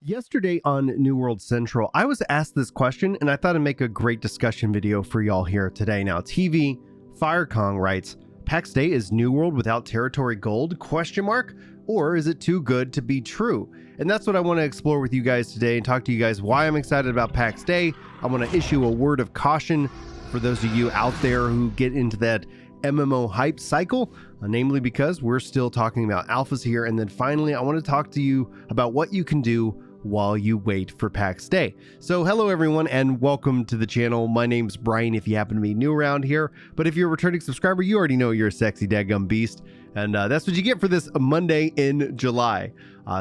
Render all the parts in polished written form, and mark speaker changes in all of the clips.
Speaker 1: Yesterday on New World Central, I was asked this question and I thought I'd make a great discussion video for y'all here today. Now, TV Firekong writes, Pax Dei is New World without territory gold, question mark? Or is it too good to be true? And that's what I want to explore with you guys today and talk to you guys why I'm excited about Pax Dei. I want to issue a word of caution for those of you out there who get into that MMO hype cycle, namely because we're still talking about alphas here. And then finally, I want to talk to you about what you can do while you wait for Pax Dei. So hello everyone and welcome to the channel. My name's Brian if you happen to be new around here, but if you're a returning subscriber, you already know you're a sexy daggum beast. And that's what you get for this Monday in July.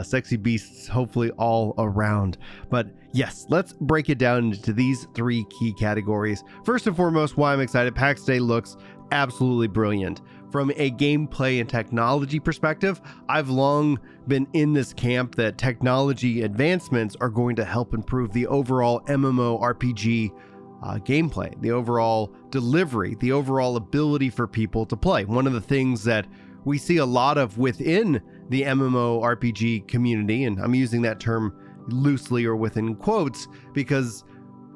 Speaker 1: Sexy beasts hopefully all around. But yes, let's break it down into these three key categories. First and foremost, why I'm excited. Pax Dei looks absolutely brilliant. From a gameplay and technology perspective, I've long been in this camp that technology advancements are going to help improve the overall MMO RPG gameplay, the overall delivery, the overall ability for people to play. One of the things that we see a lot of within the MMO RPG community, and I'm using that term loosely or within quotes, because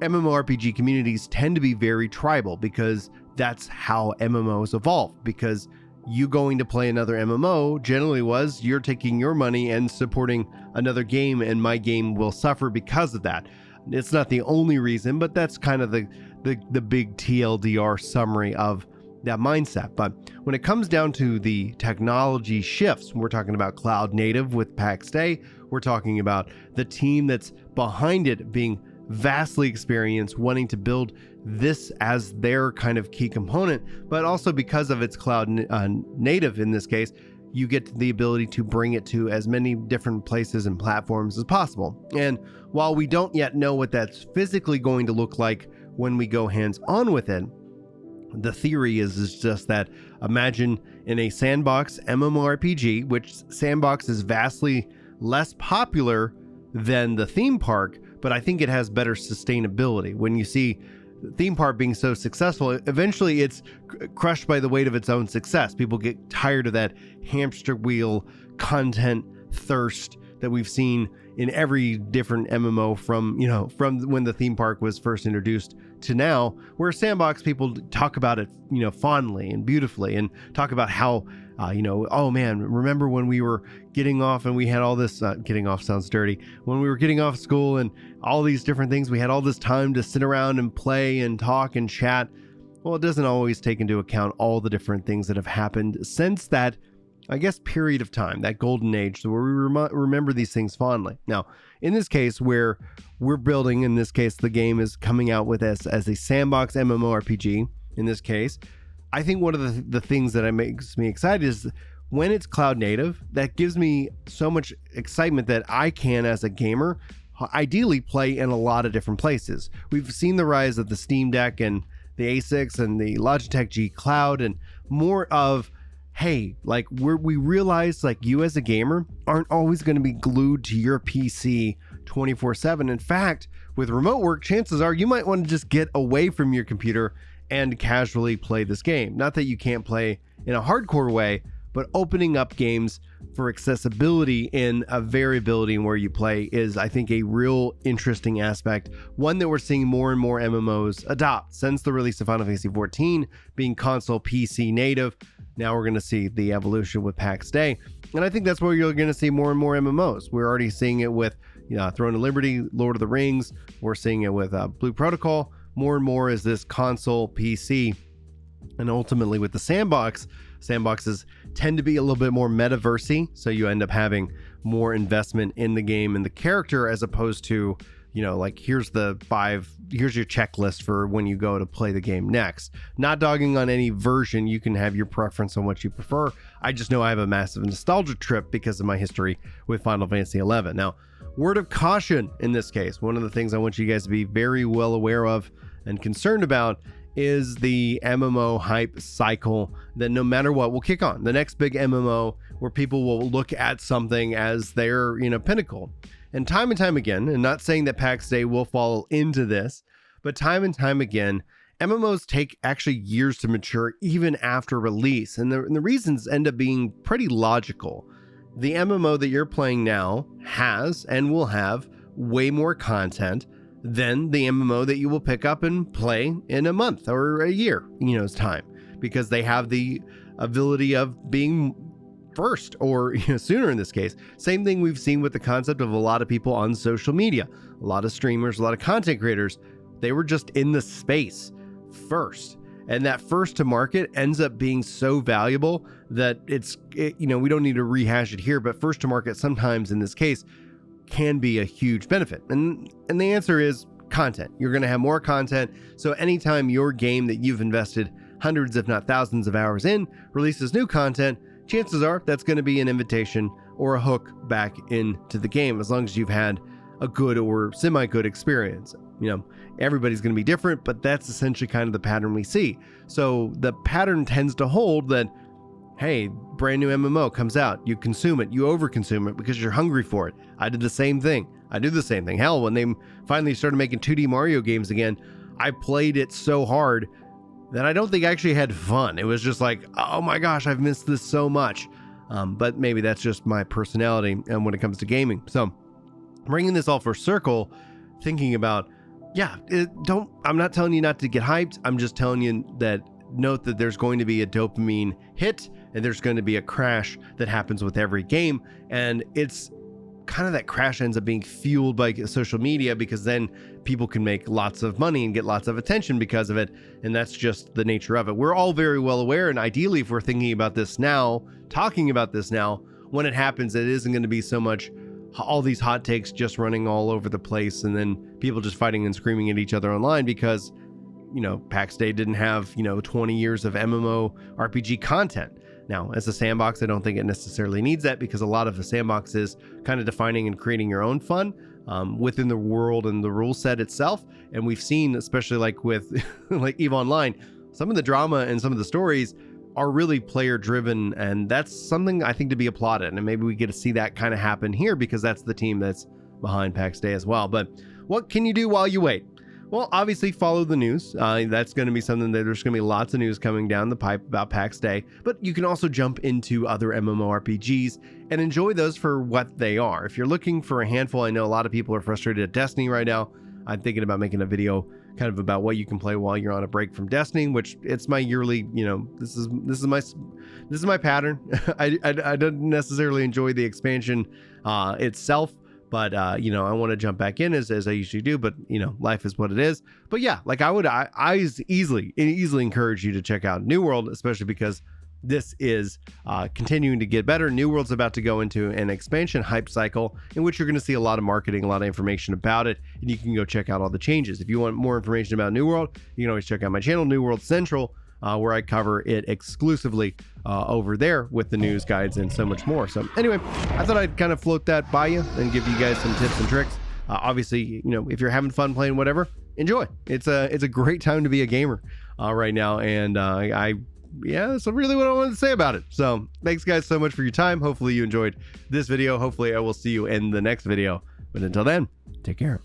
Speaker 1: MMORPG communities tend to be very tribal, because that's how MMOs evolve. Because you going to play another MMO generally was you're taking your money and supporting another game, and my game will suffer because of that. It's not the only reason, but that's kind of the big TLDR summary of that mindset. But when it comes down to the technology shifts, we're talking about cloud native with Pax Dei. We're talking about the team that's behind it being vastly experienced, wanting to build this as their kind of key component, but also because of its cloud native in this case, you get the ability to bring it to as many different places and platforms as possible. And while we don't yet know what that's physically going to look like when we go hands-on with it, the theory is just that imagine in a sandbox MMORPG, which sandbox is vastly less popular than the theme park, but I think it has better sustainability. When you see the theme park being so successful, eventually it's crushed by the weight of its own success. People get tired of that hamster wheel content thirst that we've seen in every different MMO from when the theme park was first introduced to now, where sandbox people talk about it, fondly and beautifully, and talk about how, oh man, remember when we were getting off and we had all this, getting off sounds dirty, when we were getting off school and all these different things, we had all this time to sit around and play and talk and chat. Well, it doesn't always take into account all the different things that have happened since that, I guess, period of time, that golden age, where we remember these things fondly. Now, in this case, where we're building, in this case, the game is coming out with as a sandbox MMORPG. In this case, I think one of the things that makes me excited is when it's cloud native, that gives me so much excitement that I can, as a gamer, ideally play in a lot of different places. We've seen the rise of the Steam Deck and the A6 and the Logitech G Cloud, and more of, hey, like we realize, like, you as a gamer aren't always going to be glued to your PC 24/7. In fact, with remote work, chances are you might want to just get away from your computer and casually play this game. Not that you can't play in a hardcore way, but opening up games for accessibility in a variability in where you play is, I think, a real interesting aspect, one that we're seeing more and more MMOs adopt since the release of Final Fantasy XIV being console PC native. Now we're going to see the evolution with Pax Dei, and I think that's where you're going to see more and more MMOs. We're already seeing it with Throne of Liberty, Lord of the Rings. We're seeing it with Blue Protocol. More and more is this console PC, and ultimately with the sandboxes tend to be a little bit more metaversy, so you end up having more investment in the game and the character, as opposed to, like, here's your checklist for when you go to play the game next. Not dogging on any version, you can have your preference on what you prefer. I just know I have a massive nostalgia trip because of my history with Final Fantasy XI. Now, word of caution in this case, one of the things I want you guys to be very well aware of and concerned about is the MMO hype cycle that no matter what will kick on. The next big MMO where people will look at something as their, pinnacle. And time again, and not saying that Pax Dei will fall into this, but time and time again, MMOs take actually years to mature even after release. And the reasons end up being pretty logical. The MMO that you're playing now has and will have way more content than the MMO that you will pick up and play in a month or a year, time, because they have the ability of being first or sooner in this case. Same thing we've seen with the concept of a lot of people on social media, a lot of streamers, a lot of content creators. They were just in the space first. And that first to market ends up being so valuable that we don't need to rehash it here, but first to market sometimes in this case can be a huge benefit. And the answer is content. You're going to have more content. So anytime your game that you've invested hundreds, if not thousands of hours in releases new content, chances are that's going to be an invitation or a hook back into the game, as long as you've had a good or semi-good experience. Everybody's going to be different, but that's essentially kind of the pattern we see. So the pattern tends to hold that, hey, brand new MMO comes out, you consume it, you overconsume it because you're hungry for it. I did the same thing. I do the same thing. Hell, when they finally started making 2D Mario games again, I played it so hard that I don't think I actually had fun. It was just like, oh my gosh, I've missed this so much. But maybe that's just my personality when it comes to gaming. So bringing this all full circle, thinking about, I'm not telling you not to get hyped. I'm just telling you that note that there's going to be a dopamine hit and there's going to be a crash that happens with every game. And it's kind of that crash ends up being fueled by social media, because then people can make lots of money and get lots of attention because of it. And that's just the nature of it. We're all very well aware. And ideally, if we're thinking about this now, talking about this now, when it happens, it isn't going to be so much all these hot takes just running all over the place and then people just fighting and screaming at each other online because, Pax Dei didn't have, 20 years of MMO RPG content. Now, as a sandbox, I don't think it necessarily needs that, because a lot of the sandbox is kind of defining and creating your own fun within the world and the rule set itself. And we've seen, especially like with like EVE Online, some of the drama and some of the stories are really player driven, and that's something I think to be applauded. And maybe we get to see that kind of happen here, because that's the team that's behind Pax Dei as well. But what can you do while you wait? Well, obviously follow the news. That's going to be something that there's going to be lots of news coming down the pipe about Pax Dei, but you can also jump into other MMORPGs and enjoy those for what they are. If you're looking for a handful, I know a lot of people are frustrated at Destiny right now. I'm thinking about making a video kind of about what you can play while you're on a break from Destiny, which it's my yearly, this is my pattern. I don't necessarily enjoy the expansion itself, but I want to jump back in as I usually do, but life is what it is. But yeah, like I easily encourage you to check out New World, especially because this is continuing to get better. New World's about to go into an expansion hype cycle in which you're going to see a lot of marketing, a lot of information about it, and you can go check out all the changes. If you want more information about New World, you can always check out my channel, New World Central, where I cover it exclusively over there with the news guides and so much more. So anyway, I thought I'd kind of float that by you and give you guys some tips and tricks. Obviously, if you're having fun playing whatever, enjoy. It's a great time to be a gamer right now, and that's really what I wanted to say about it. So thanks guys so much for your time. Hopefully you enjoyed this video. Hopefully I will see you in the next video. But until then, take care.